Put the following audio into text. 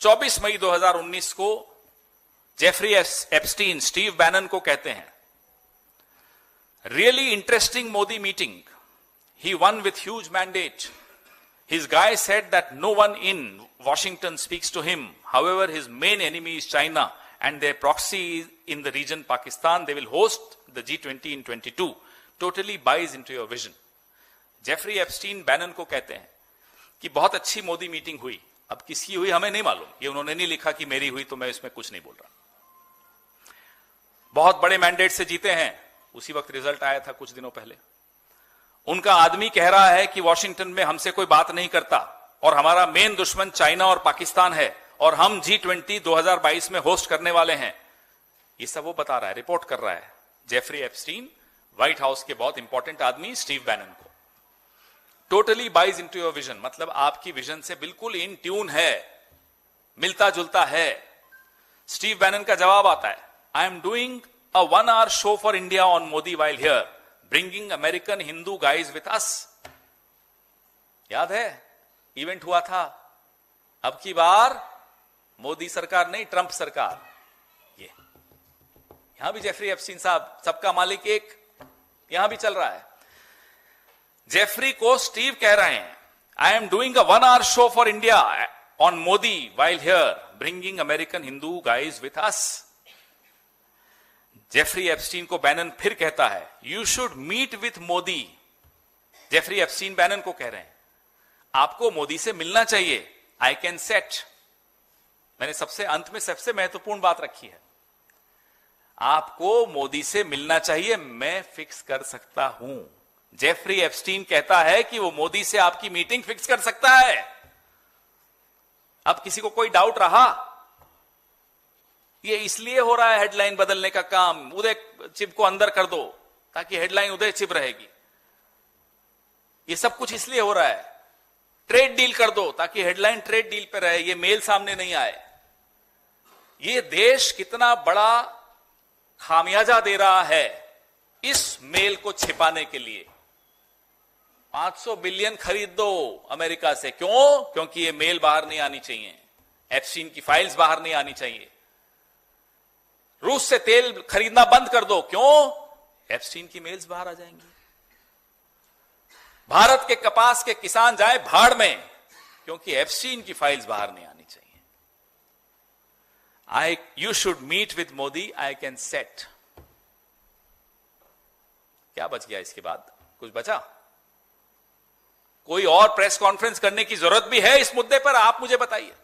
24 मई 2019 को Jeffrey Epstein Steve Bannon को कहते हैं, really interesting Modi meeting, he one with huge mandate, his guy said that no one in Washington speaks to him, however his main enemy is China and their proxy in the region Pakistan, they will host the G20 in 22, totally buys into your vision. Jeffrey Epstein Bannon को कहते हैं कि बहुत अच्छी Modi meeting हुई, अब किसकी हुई हमें नहीं मालूम, ये उन्होंने नहीं लिखा कि मेरी हुई तो मैं इसमें कुछ नहीं बोल रहा, बहुत बड़े मैंडेट से जीते हैं, उसी वक्त रिजल्ट आया था कुछ दिनों पहले। उनका आदमी कह रहा है कि वॉशिंगटन में हमसे कोई बात नहीं करता और हमारा मेन दुश्मन चाइना और पाकिस्तान है और हम G20 2022 में होस्ट करने वाले हैं। ये सब वो बता रहा है, रिपोर्ट कर रहा है जेफरी एप्स्टीन, व्हाइट हाउस के बहुत इंपॉर्टेंट आदमी स्टीव बैनन को। Totally buys into your vision, मतलब आपकी विजन से बिल्कुल इन ट्यून है, मिलता जुलता है। स्टीव बैनन का जवाब आता है, आई am doing a 1 hour show for India on Modi while here, bringing American Hindu guys with अस। याद है इवेंट हुआ था, अब की बार मोदी सरकार नहीं, ट्रंप सरकार। ये यहां भी जेफरी एप्स्टीन साहब, सबका मालिक एक, यहां भी चल रहा है। जेफरी को स्टीव कह रहे हैं, I am doing a 1 hour show for India on Modi while here, bringing American Hindu guys with us. Jeffrey Epstein को बैनन फिर कहता है, you should meet with Modi. Jeffrey Epstein Bannon को कह रहे हैं, आपको मोदी से मिलना चाहिए, आई कैन सेट। मैंने सबसे अंत में सबसे महत्वपूर्ण बात रखी है, आपको मोदी से मिलना चाहिए, मैं फिक्स कर सकता हूं। जेफरी एप्स्टीन कहता है कि वो मोदी से आपकी मीटिंग फिक्स कर सकता है। अब किसी को कोई डाउट रहा? ये इसलिए हो रहा है हेडलाइन बदलने का काम, उदय चिप को अंदर कर दो ताकि हेडलाइन उदय चिप रहेगी, ये सब कुछ इसलिए हो रहा है। ट्रेड डील कर दो ताकि हेडलाइन ट्रेड डील पे रहे, ये मेल सामने नहीं आए। ये देश कितना बड़ा खामियाजा दे रहा है इस मेल को छिपाने के लिए। 500 बिलियन खरीद दो अमेरिका से, क्यों? क्योंकि ये मेल बाहर नहीं आनी चाहिए, एप्स्टीन की फाइल्स बाहर नहीं आनी चाहिए। रूस से तेल खरीदना बंद कर दो, क्यों? एप्स्टीन की मेल्स बाहर आ जाएंगी। भारत के कपास के किसान जाए भाड़ में, क्योंकि एप्स्टीन की फाइल्स बाहर नहीं आनी चाहिए। You should meet with Modi, I can set. क्या बच गया इसके बाद? कुछ बचा? कोई और प्रेस कॉन्फ्रेंस करने की जरूरत भी है इस मुद्दे पर? आप मुझे बताइए।